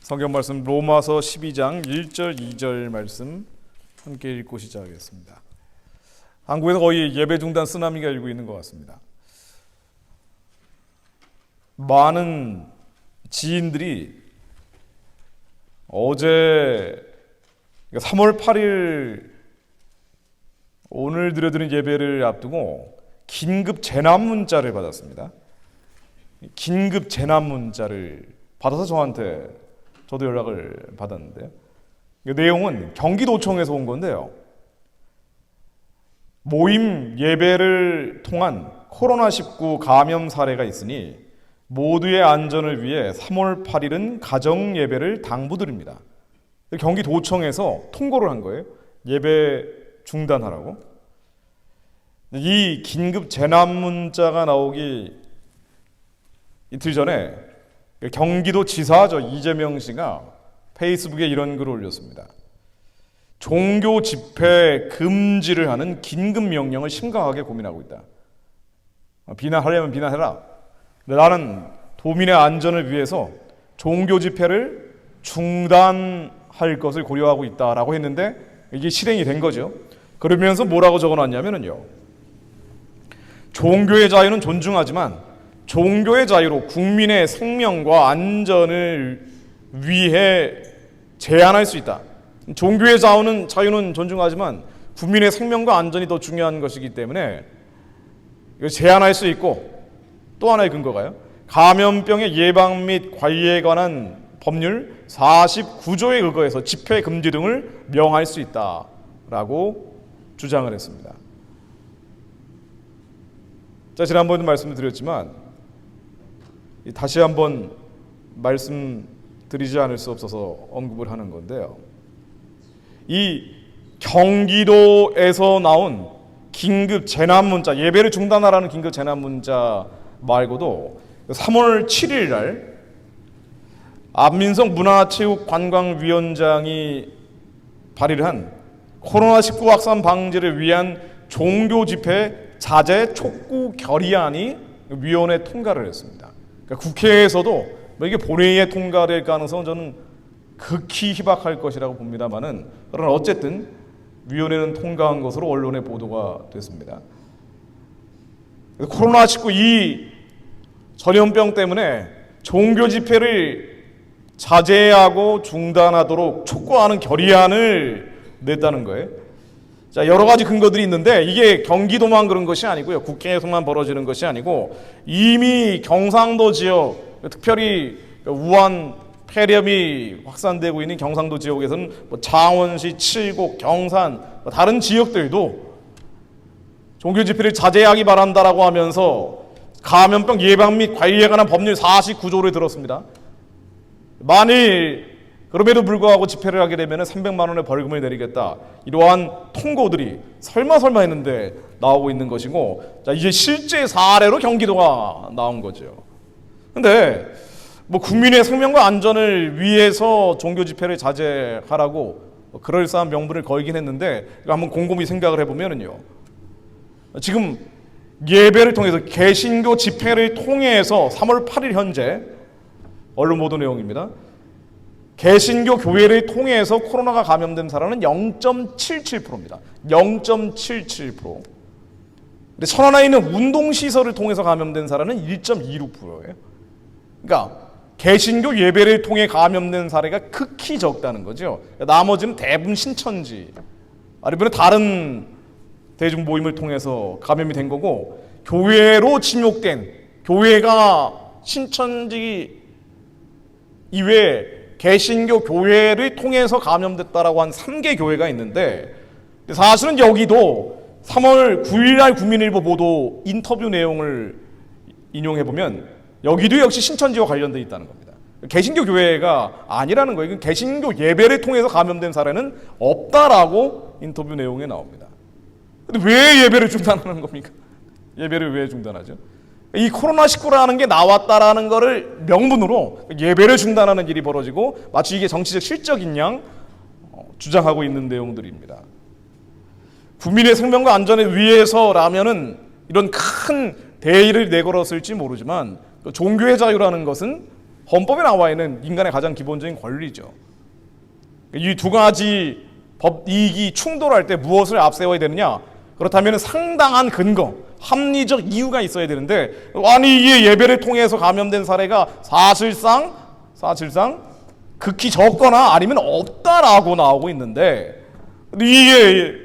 성경 말씀 로마서 12장 1절 2절 말씀 함께 읽고 시작하겠습니다. 한국에서 거의 예배 중단 쓰나미가 일고 있는 것 같습니다. 많은 지인들이 어제 3월 8일 오늘 드려드린 예배를 앞두고 긴급 재난 문자를 받았습니다. 긴급 재난 문자를 받아서 저도 연락을 받았는데요. 내용은 경기도청에서 온 건데요. 모임 예배를 통한 코로나19 감염 사례가 있으니 모두의 안전을 위해 3월 8일은 가정 예배를 당부드립니다. 경기도청에서 통고를 한 거예요. 예배 중단하라고. 이 긴급 재난 문자가 나오기 이틀 전에 경기도 지사죠. 이재명 씨가 페이스북에 이런 글을 올렸습니다. 종교 집회 금지를 하는 긴급 명령을 심각하게 고민하고 있다. 비난하려면 비난해라. 나는 도민의 안전을 위해서 종교 집회를 중단할 것을 고려하고 있다라고 했는데 이게 실행이 된 거죠. 그러면서 뭐라고 적어놨냐면요. 종교의 자유는 존중하지만 종교의 자유로 국민의 생명과 안전을 위해 제한할 수 있다. 종교의 자유는 존중하지만 국민의 생명과 안전이 더 중요한 것이기 때문에 제한할 수 있고, 또 하나의 근거가요. 감염병의 예방 및 관리에 관한 법률 49조에 의거해서 집회 금지 등을 명할 수 있다라고 주장을 했습니다. 자, 지난번에도 말씀을 드렸지만 다시 한번 말씀드리지 않을 수 없어서 언급을 하는 건데요. 이 경기도에서 나온 긴급 재난 문자, 예배를 중단하라는 긴급 재난 문자 말고도 3월 7일 날 안민석 문화체육관광위원장이 발의를 한 코로나19 확산 방지를 위한 종교 집회 자제 촉구 결의안이 위원회 통과를 했습니다. 그러니까 국회에서도 이게 본회의에 통과될 가능성은 저는 극히 희박할 것이라고 봅니다만은, 그러나 어쨌든 위원회는 통과한 것으로 언론에 보도가 됐습니다. 코로나19 이 전염병 때문에 종교 집회를 자제하고 중단하도록 촉구하는 결의안을 냈다는 거예요. 자, 여러 가지 근거들이 있는데 이게 경기도만 그런 것이 아니고요. 국회에서만 벌어지는 것이 아니고 이미 경상도 지역, 특별히 우한 폐렴이 확산되고 있는 경상도 지역에서는 창원시, 칠곡, 경산, 다른 지역들도 종교 집회를 자제하기 바란다라고 하면서 감염병 예방 및 관리에 관한 법률 49조를 들었습니다. 만일 그럼에도 불구하고 집회를 하게 되면 300만 원의 벌금을 내리겠다. 이러한 통고들이 설마 했는데 나오고 있는 것이고, 자, 이제 실제 사례로 경기도가 나온 거죠. 근데 국민의 생명과 안전을 위해서 종교 집회를 자제하라고 그럴싸한 명분을 걸긴 했는데, 한번 곰곰이 생각을 해보면요. 지금 예배를 통해서 개신교 집회를 통해서 3월 8일 현재 언론 보도 내용입니다. 개신교 교회를 통해서 코로나가 감염된 사람은 0.77%입니다. 0.77%. 근데 천안에 있는 운동시설을 통해서 감염된 사람은 1.26%예요. 그러니까 개신교 예배를 통해 감염된 사례가 극히 적다는 거죠. 나머지는 대부분 신천지, 아니면 다른 대중 모임을 통해서 감염이 된 거고, 교회로 침묵된, 교회가 신천지 이외에 개신교 교회를 통해서 감염됐다라고 한 3개 교회가 있는데, 사실은 여기도 3월 9일 날 국민일보 보도 인터뷰 내용을 인용해보면 여기도 역시 신천지와 관련되어 있다는 겁니다. 개신교 교회가 아니라는 거예요. 개신교 예배를 통해서 감염된 사례는 없다라고 인터뷰 내용에 나옵니다. 근데 왜 예배를 중단하는 겁니까? 예배를 왜 중단하죠? 이 코로나19라는 게 나왔다라는 거를 명분으로 예배를 중단하는 일이 벌어지고 마치 이게 정치적 실적인 양 주장하고 있는 내용들입니다. 국민의 생명과 안전을 위해서라면은 이런 큰 대의를 내걸었을지 모르지만 종교의 자유라는 것은 헌법에 나와 있는 인간의 가장 기본적인 권리죠. 이 두 가지 법 이익이 충돌할 때 무엇을 앞세워야 되느냐? 그렇다면 상당한 근거, 합리적 이유가 있어야 되는데, 아니 이게 예배를 통해서 감염된 사례가 사실상 극히 적거나 아니면 없다라고 나오고 있는데, 이게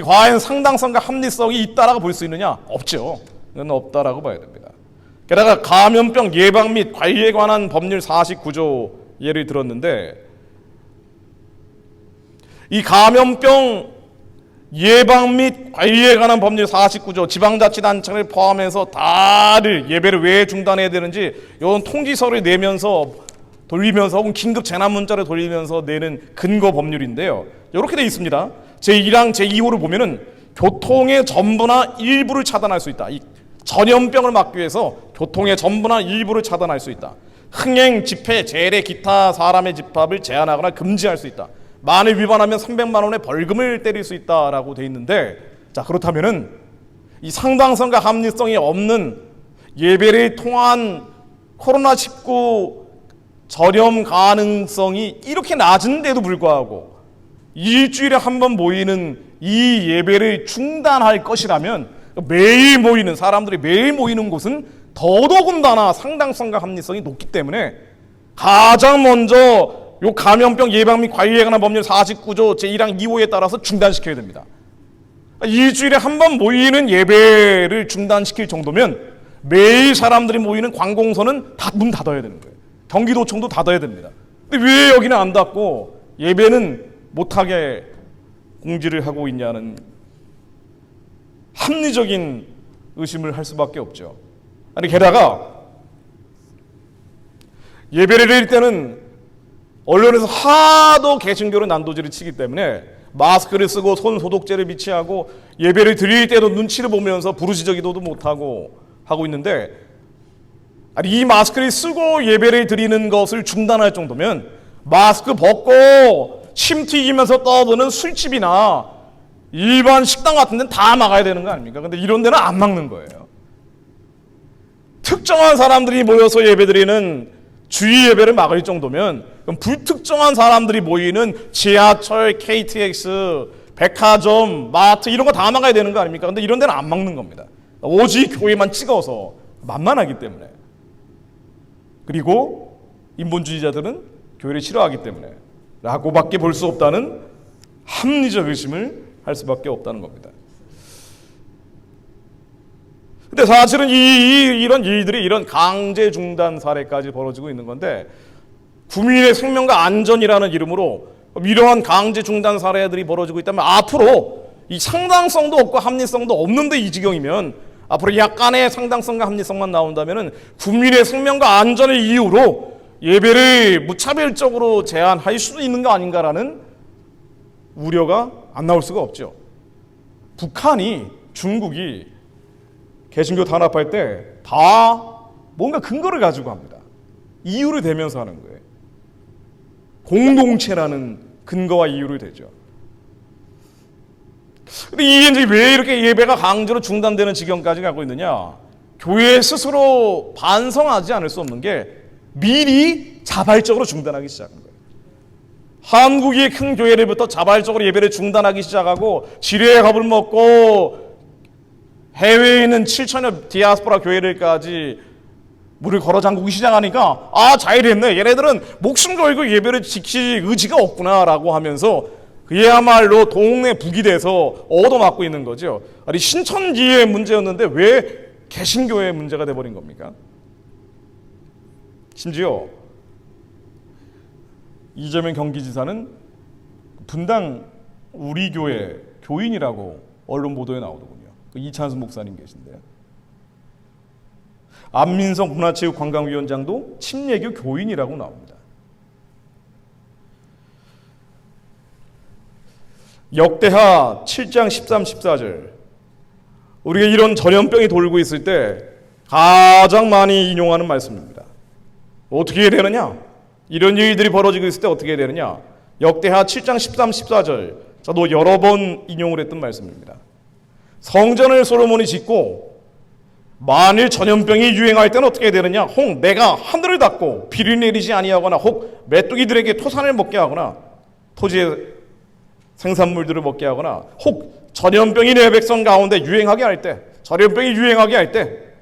과연 상당성과 합리성이 있다라고 볼 수 있느냐? 없죠. 이건 없다라고 봐야 됩니다. 게다가 감염병 예방 및 관리에 관한 법률 49조 예를 들었는데, 이 감염병 예방 및 관리에 관한 법률 49조 지방자치단체를 포함해서 다들 예배를 왜 중단해야 되는지 이런 통지서를 내면서 돌리면서 혹은 긴급 재난 문자를 돌리면서 내는 근거 법률인데요. 이렇게 되어 있습니다. 제1항 제2호를 보면은 교통의 전부나 일부를 차단할 수 있다. 이 전염병을 막기 위해서 교통의 전부나 일부를 차단할 수 있다. 흥행, 집회, 재래, 기타 사람의 집합을 제한하거나 금지할 수 있다. 만일 위반하면 300만 원의 벌금을 때릴 수 있다라고 돼 있는데, 자 그렇다면은 이 상당성과 합리성이 없는 예배를 통한 코로나19 전염 가능성이 이렇게 낮은데도 불구하고 일주일에 한 번 모이는 이 예배를 중단할 것이라면, 매일 모이는 사람들이 매일 모이는 곳은 더더군다나 상당성과 합리성이 높기 때문에 가장 먼저 요 감염병 예방 및 관리에 관한 법률 49조 제1항 2호에 따라서 중단시켜야 됩니다. 일주일에 한 번 모이는 예배를 중단시킬 정도면 매일 사람들이 모이는 관공서는 다 문 닫아야 되는 거예요. 경기도청도 닫아야 됩니다. 근데 왜 여기는 안 닫고 예배는 못하게 공지를 하고 있냐는 합리적인 의심을 할 수밖에 없죠. 아니 게다가 예배를 드릴 때는 언론에서 하도 개신교로 난도질을 치기 때문에 마스크를 쓰고 손 소독제를 비치하고 예배를 드릴 때도 눈치를 보면서 부르짖어 기도도 못하고 하고 있는데, 아니 이 마스크를 쓰고 예배를 드리는 것을 중단할 정도면 마스크 벗고 침 튀기면서 떠드는 술집이나 일반 식당 같은 데는 다 막아야 되는 거 아닙니까? 근데 이런 데는 안 막는 거예요. 특정한 사람들이 모여서 예배드리는 주일 예배를 막을 정도면 그럼 불특정한 사람들이 모이는 지하철, KTX, 백화점, 마트 이런 거 다 막아야 되는 거 아닙니까? 근데 이런 데는 안 막는 겁니다. 오직 교회만 찍어서 만만하기 때문에, 그리고 인본주의자들은 교회를 싫어하기 때문에 라고밖에 볼 수 없다는 합리적 의심을 할 수밖에 없다는 겁니다. 근데 사실은 이런 일들이 이런 강제 중단 사례까지 벌어지고 있는 건데, 국민의 생명과 안전이라는 이름으로 이러한 강제 중단 사례들이 벌어지고 있다면 앞으로 이 상당성도 없고 합리성도 없는데 이 지경이면 앞으로 약간의 상당성과 합리성만 나온다면은 국민의 생명과 안전을 이유로 예배를 무차별적으로 제한할 수도 있는 거 아닌가라는 우려가 안 나올 수가 없죠. 북한이, 중국이 개신교 탄압할 때 다 뭔가 근거를 가지고 합니다. 이유를 대면서 하는 거예요. 공동체라는 근거와 이유를 대죠. 근데 이게 이제 왜 이렇게 예배가 강제로 중단되는 지경까지 가고 있느냐? 교회 스스로 반성하지 않을 수 없는 게 미리 자발적으로 중단하기 시작한 거예요. 한국의 큰 교회들부터 자발적으로 예배를 중단하기 시작하고 지뢰에 겁을 먹고 해외에 있는 7천여 디아스포라 교회들까지 물을 걸어 잠그기 시작하니까 잘했네. 얘네들은 목숨 걸고 예배를 지킬 의지가 없구나라고 하면서 그야말로 동네 북이 돼서 얻어맞고 있는 거죠. 아니 신천지의 문제였는데 왜 개신교의 문제가 돼버린 겁니까? 심지어 이재명 경기지사는 분당 우리 교회 교인이라고 언론 보도에 나오더군요. 이찬수 목사님 계신데요. 안민석 문화체육관광위원장도 침례교 교인이라고 나옵니다. 역대하 7장 13, 14절, 우리가 이런 전염병이 돌고 있을 때 가장 많이 인용하는 말씀입니다. 어떻게 해야 되느냐? 이런 일들이 벌어지고 있을 때 어떻게 해야 되느냐? 역대하 7장 13, 14절, 저도 여러 번 인용을 했던 말씀입니다. 성전을 솔로몬이 짓고 만일 전염병이 유행할 때는 어떻게 되느냐? 혹 내가 하늘을 닫고 비를 내리지 아니하거나 혹 메뚜기들에게 토산을 먹게 하거나 토지의 생산물들을 먹게 하거나 혹 전염병이 내 백성 가운데 유행하게 할 때, 전염병이 유행하게 할 때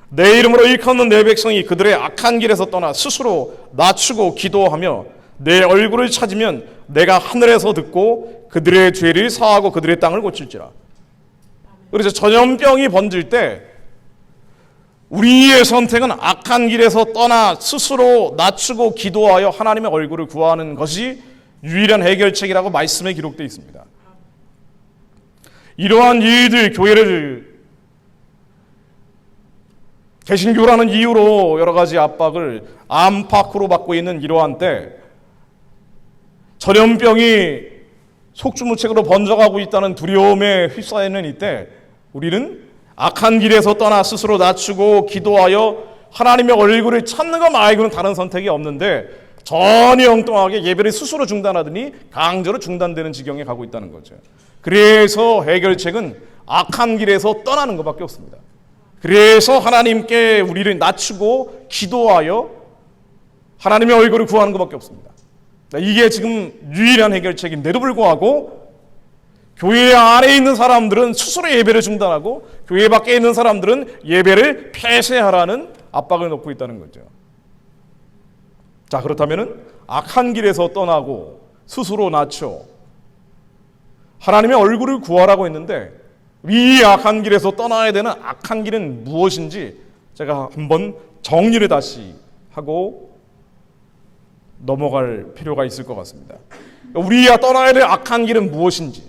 내 이름으로 일컫는 내 백성이 그들의 악한 길에서 떠나 스스로 낮추고 기도하며 내 얼굴을 찾으면 내가 하늘에서 듣고 그들의 죄를 사하고 그들의 땅을 고칠지라. 그래서 전염병이 번질 때 우리의 선택은 악한 길에서 떠나 스스로 낮추고 기도하여 하나님의 얼굴을 구하는 것이 유일한 해결책이라고 말씀에 기록되어 있습니다. 이러한 일들, 교회를 개신교라는 이유로 여러 가지 압박을 안팎으로 받고 있는 이러한 때, 전염병이 속주무책으로 번져가고 있다는 두려움에 휩싸이는 이때 우리는 악한 길에서 떠나 스스로 낮추고 기도하여 하나님의 얼굴을 찾는 것 말고는 다른 선택이 없는데 전혀 엉뚱하게 예배를 스스로 중단하더니 강제로 중단되는 지경에 가고 있다는 거죠. 그래서 해결책은 악한 길에서 떠나는 것밖에 없습니다. 그래서 하나님께 우리를 낮추고 기도하여 하나님의 얼굴을 구하는 것밖에 없습니다. 이게 지금 유일한 해결책인데도 불구하고 교회 안에 있는 사람들은 스스로 예배를 중단하고 교회 밖에 있는 사람들은 예배를 폐쇄하라는 압박을 넣고 있다는 거죠. 자, 그렇다면 악한 길에서 떠나고 스스로 낮춰 하나님의 얼굴을 구하라고 했는데 이 악한 길에서 떠나야 되는 악한 길은 무엇인지 제가 한번 정리를 다시 하고 넘어갈 필요가 있을 것 같습니다. 우리가 떠나야 될 악한 길은 무엇인지.